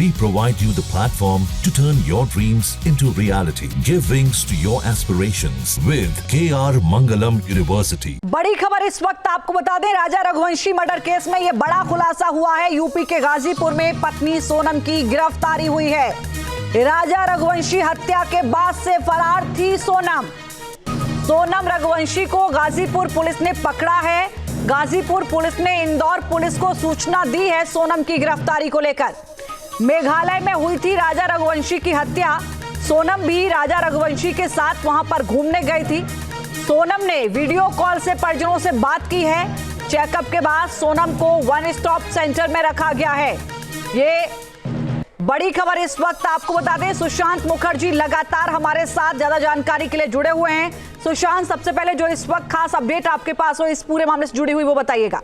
We provide you the platform to turn your dreams into reality. Give wings to your aspirations with KR Mangalam University. बड़ी खबर इस वक्त आपको बता दें, राजा रघुवंशी मर्डर केस में ये बड़ा खुलासा हुआ है। यूपी के गाजीपुर में पत्नी सोनम की गिरफ्तारी हुई है। राजा रघुवंशी हत्या के बाद से फरार थी सोनम रघुवंशी को गाजीपुर पुलिस ने पकड़ा है। गाजीपुर पुलिस ने इंदौर पुलिस को सूचना दी है सोनम की गिरफ्तारी को लेकर। मेघालय में हुई थी राजा रघुवंशी की हत्या। सोनम भी राजा रघुवंशी के साथ वहां पर घूमने गई थी। सोनम ने वीडियो कॉल से परिजनों से बात की है। चेकअप के बाद सोनम को वन स्टॉप सेंटर में रखा गया है। ये बड़ी खबर इस वक्त आपको बता दें, सुशांत मुखर्जी लगातार हमारे साथ ज्यादा जानकारी के लिए जुड़े हुए हैं। सुशांत, सबसे पहले जो इस वक्त खास अपडेट आपके पास हो इस पूरे मामले से जुड़ी हुई, वो बताइएगा।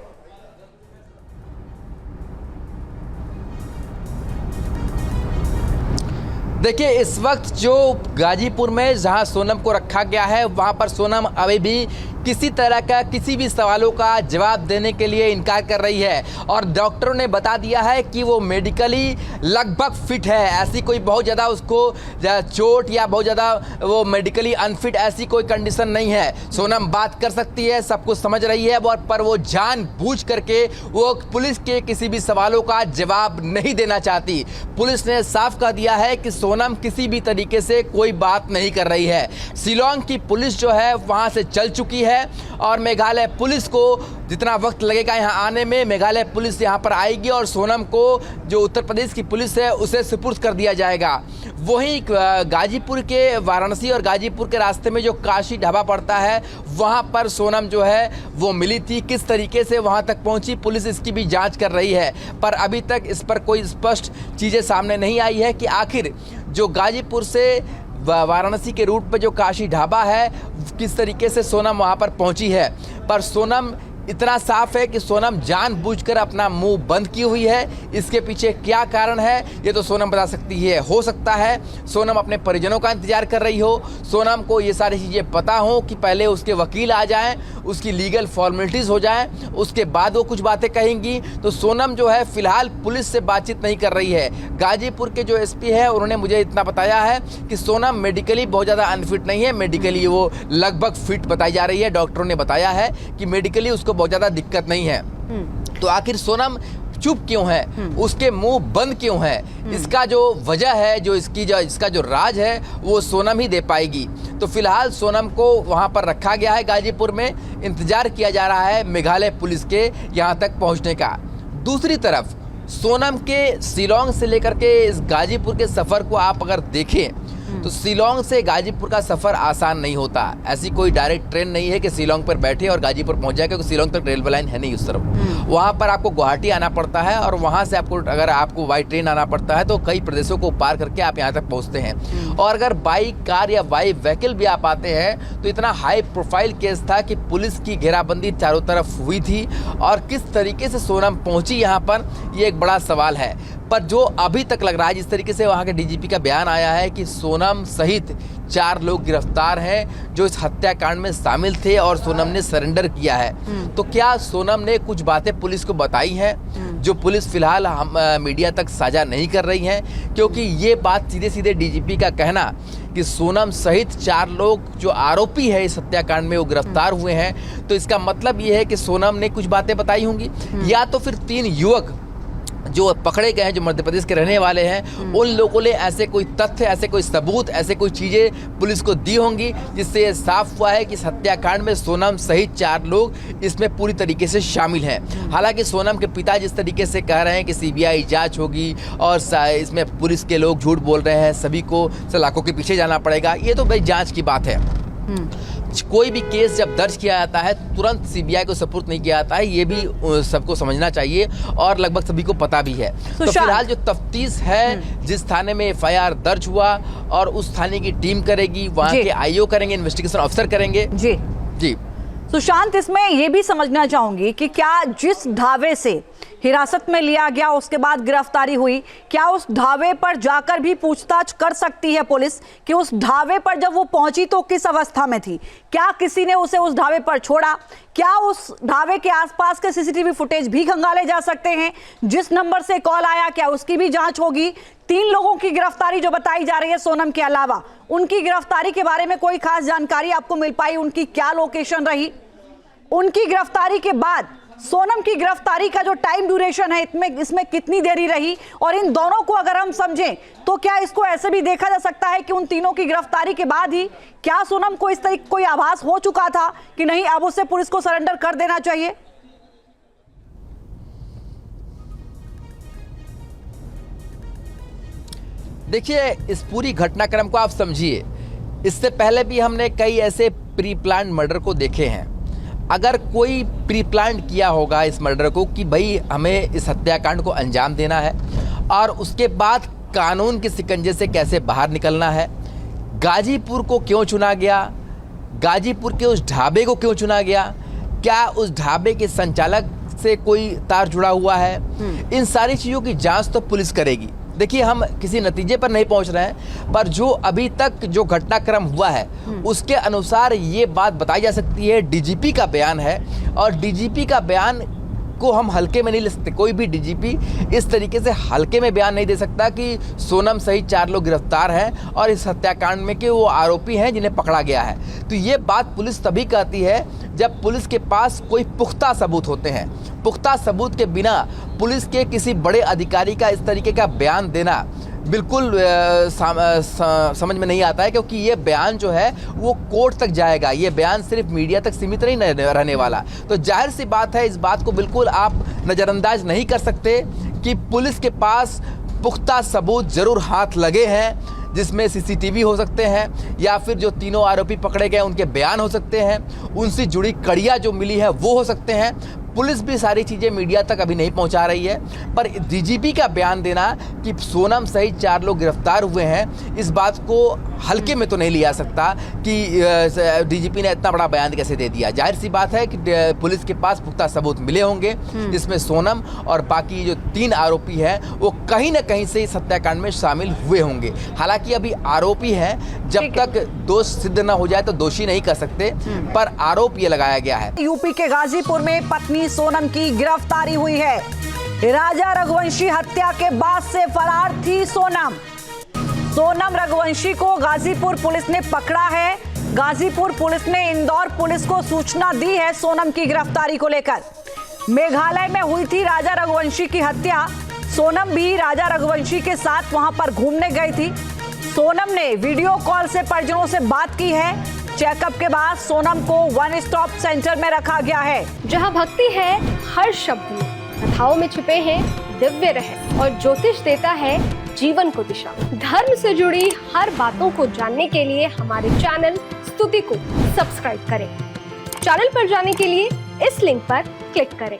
देखिए, इस वक्त जो गाजीपुर में जहां सोनम को रखा गया है, वहां पर सोनम अभी भी किसी तरह का किसी भी सवालों का जवाब देने के लिए इनकार कर रही है और डॉक्टरों ने बता दिया है कि वो मेडिकली लगभग फिट है। ऐसी कोई बहुत ज़्यादा उसको चोट या बहुत ज़्यादा वो मेडिकली अनफिट ऐसी कोई कंडीशन नहीं है। सोनम बात कर सकती है, सब कुछ समझ रही है, पर वो जानबूझ करके वो पुलिस के किसी भी सवालों का जवाब नहीं देना चाहती। पुलिस ने साफ कह दिया है कि सोनम किसी भी तरीके से कोई बात नहीं कर रही है। शिलांग की पुलिस जो है वहाँ से चल चुकी है और मेघालय पुलिस को जितना वक्त लगेगा यहाँ आने में, मेघालय पुलिस यहाँ पर आएगी और सोनम को जो उत्तर प्रदेश की पुलिस है उसे सुपुर्द कर दिया जाएगा। वहीं गाजीपुर के वाराणसी और गाजीपुर के रास्ते में जो काशी ढाबा पड़ता है, वहाँ पर सोनम जो है वो मिली थी। किस तरीके से वहाँ तक पहुँची, पुलिस इसकी भी जांच कर रही है, पर अभी तक इस पर कोई स्पष्ट चीज़ें सामने नहीं आई है कि आखिर जो गाजीपुर से वाराणसी के रूट पर जो काशी ढाबा है किस तरीके से सोनम वहां पर पहुंची है। पर सोनम इतना साफ है कि सोनम जानबूझकर अपना मुंह बंद की हुई है। इसके पीछे क्या कारण है ये तो सोनम बता सकती है। हो सकता है सोनम अपने परिजनों का इंतजार कर रही हो, सोनम को ये सारी चीज़ें पता हो कि पहले उसके वकील आ जाएं, उसकी लीगल फॉर्मेलिटीज़ हो जाएं, उसके बाद वो कुछ बातें कहेंगी। तो सोनम जो है फिलहाल पुलिस से बातचीत नहीं कर रही है। गाजीपुर के जो एसपी है उन्होंने मुझे इतना बताया है कि सोनम मेडिकली बहुत ज़्यादा अनफिट नहीं है, मेडिकली वो लगभग फिट बताई जा रही है। डॉक्टरों ने बताया है कि मेडिकली उसको बहुत ज़्यादा दिक्कत नहीं है। तो आखिर सोनम चुप क्यों है, उसके मुंह बंद क्यों है, इसका जो वजह है, इसका जो राज है वो सोनम ही दे पाएगी। तो फिलहाल सोनम को वहां पर रखा गया है गाजीपुर में, इंतजार किया जा रहा है मेघालय पुलिस के यहां तक पहुंचने का। दूसरी तरफ सोनम के शिलांग से लेकर के इस गाजीपुर के सफ़र को आप अगर देखें तो शिलांग से गाजीपुर का सफ़र आसान नहीं होता। ऐसी कोई डायरेक्ट ट्रेन नहीं है कि शिलांग पर बैठे और गाजीपुर पहुंच जाए, क्योंकि शिलांग तक रेलवे लाइन है नहीं उस तरफ। वहाँ पर आपको गुवाहाटी आना पड़ता है और वहाँ से अगर आपको बाई ट्रेन आना पड़ता है तो कई प्रदेशों को पार करके आप यहाँ तक पहुँचते हैं। और अगर बाई कार या बाई व्हीकल भी आप आते हैं तो इतना हाई प्रोफाइल केस था कि पुलिस की घेराबंदी चारों तरफ हुई थी और किस तरीके से सोनम पहुँची यहाँ पर, ये एक बड़ा सवाल है। पर जो अभी तक लग रहा है, जिस तरीके से वहाँ के डीजीपी का बयान आया है कि सोनम सहित 4 लोग गिरफ्तार हैं जो इस हत्याकांड में शामिल थे और सोनम ने सरेंडर किया है। तो क्या सोनम ने कुछ बातें पुलिस को बताई हैं जो पुलिस फिलहाल मीडिया तक साझा नहीं कर रही है? क्योंकि ये बात सीधे सीधे डीजीपी का कहना कि सोनम सहित 4 लोग जो आरोपी है इस हत्याकांड में वो गिरफ्तार हुए हैं, तो इसका मतलब ये है कि सोनम ने कुछ बातें बताई होंगी, या तो फिर 3 युवक जो पकड़े गए हैं जो मध्य प्रदेश के रहने वाले हैं, उन लोगों ने ऐसे कोई तथ्य, ऐसे कोई सबूत, ऐसे कोई चीज़ें पुलिस को दी होंगी जिससे ये साफ हुआ है कि इस हत्याकांड में सोनम सहित 4 लोग इसमें पूरी तरीके से शामिल हैं। हालांकि सोनम के पिता जिस तरीके से कह रहे हैं कि सीबीआई जांच होगी और इसमें पुलिस के लोग झूठ बोल रहे हैं, सभी को सलाखों के पीछे जाना पड़ेगा, ये तो भाई जाँच की बात है। कोई भी केस जब दर्ज किया जाता है तुरंत सीबीआई को सपुर्द नहीं किया जाता है, ये भी सबको समझना चाहिए और लगभग सभी को पता भी है। तो फिलहाल जो तफ्तीश है, जिस थाने में एफआईआर दर्ज हुआ और उस थाने की टीम करेगी, वहाँ के आईओ करेंगे, इन्वेस्टिगेशन ऑफिसर करेंगे। जी। सुशांत, इसमें ये भी समझना चाहूंगी कि क्या जिस ढाबे से हिरासत में लिया गया, उसके बाद गिरफ्तारी हुई। क्या उस ढाबे पर जाकर भी पूछताछ कर सकती है पुलिस कि उस ढाबे पर जब वो पहुंची तो किस अवस्था में थी? क्या किसी ने उसे उस ढाबे पर छोड़ा? क्या उस ढाबे के आसपास के सीसीटीवी फुटेज भी खंगाले जा सकते हैं? जिस नंबर से कॉल आया, क्या उसकी भी जांच होगी? 3 लोगों की गिरफ्तारी जो बताई जा रही है सोनम के अलावा, उनकी गिरफ्तारी के बारे में कोई खास जानकारी आपको मिल पाई? उनकी क्या लोकेशन रही? उनकी गिरफ्तारी के बाद सोनम की गिरफ्तारी का जो टाइम ड्यूरेशन है इसमें कितनी देरी रही? और इन दोनों को अगर हम समझें तो क्या इसको ऐसे भी देखा जा सकता है कि उन तीनों की गिरफ्तारी के बाद ही क्या सोनम को इस तरीके कोई आभास हो चुका था कि नहीं, अब उसे पुलिस को सरेंडर कर देना चाहिए? देखिए, इस पूरी घटनाक्रम को आप समझिए। इससे पहले भी हमने कई ऐसे प्री प्लान मर्डर को देखे हैं। अगर कोई प्री प्लान किया होगा इस मर्डर को कि भाई हमें इस हत्याकांड को अंजाम देना है और उसके बाद कानून के शिकंजे से कैसे बाहर निकलना है, गाजीपुर को क्यों चुना गया, गाजीपुर के उस ढाबे को क्यों चुना गया, क्या उस ढाबे के संचालक से कोई तार जुड़ा हुआ है, इन सारी चीज़ों की जांच तो पुलिस करेगी। देखिए, हम किसी नतीजे पर नहीं पहुंच रहे हैं, पर जो अभी तक जो घटनाक्रम हुआ है उसके अनुसार ये बात बताई जा सकती है। डीजीपी का बयान है और डीजीपी का बयान को हम हल्के में नहीं ले सकते। कोई भी डीजीपी इस तरीके से हल्के में बयान नहीं दे सकता कि सोनम सहित 4 लोग गिरफ्तार हैं और इस हत्याकांड में के वो आरोपी हैं जिन्हें पकड़ा गया है। तो ये बात पुलिस तभी कहती है जब पुलिस के पास कोई पुख्ता सबूत होते हैं। पुख्ता सबूत के बिना पुलिस के किसी बड़े अधिकारी का इस तरीके का बयान देना बिल्कुल समझ में नहीं आता है, क्योंकि ये बयान जो है वो कोर्ट तक जाएगा। ये बयान सिर्फ मीडिया तक सीमित नहीं रहने वाला। तो जाहिर सी बात है, इस बात को बिल्कुल आप नज़रअंदाज नहीं कर सकते कि पुलिस के पास पुख्ता सबूत ज़रूर हाथ लगे हैं, जिसमें सीसीटीवी हो सकते हैं या फिर जो तीनों आरोपी पकड़े गए उनके बयान हो सकते हैं, उनसे जुड़ी कड़ियाँ जो मिली है वो हो सकते हैं। पुलिस भी सारी चीज़ें मीडिया तक अभी नहीं पहुंचा रही है, पर डीजीपी का बयान देना कि सोनम सहित 4 लोग गिरफ्तार हुए हैं, इस बात को हल्के में तो नहीं लिया सकता कि डीजीपी ने इतना बड़ा बयान कैसे दे दिया। जाहिर सी बात है कि पुलिस के पास पुख्ता सबूत मिले होंगे, जिसमें सोनम और बाकी जो 3 आरोपी हैं वो कहीं ना कहीं से इस हत्याकांड में शामिल हुए होंगे। हालांकि अभी आरोपी हैं, जब तक दोष सिद्ध न हो जाए तो दोषी नहीं कर सकते, पर आरोप ये लगाया गया है। यूपी के गाजीपुर में पत्नी सोनम की गिरफ्तारी हुई है। राजा रघुवंशी हत्या के बाद से फरार थी सोनम। सोनम रघुवंशी को गाजीपुर पुलिस ने पकड़ा है। गाजीपुर पुलिस ने इंदौर पुलिस को सूचना दी है सोनम की गिरफ्तारी को लेकर। मेघालय में हुई थी राजा रघुवंशी की हत्या। सोनम भी राजा रघुवंशी के साथ वहां पर घूमने गई थी। सोनम ने वीडियो कॉल से परिजनों से बात की है। चेकअप के बाद सोनम को 1 स्टॉप सेंटर में रखा गया है, जहां भक्ति है हर शब्द में, कथाओं में छुपे हैं दिव्य रहस्य और ज्योतिष देता है जीवन को दिशा। धर्म से जुड़ी हर बातों को जानने के लिए हमारे चैनल स्तुति को सब्सक्राइब करें। चैनल पर जाने के लिए इस लिंक पर क्लिक करें।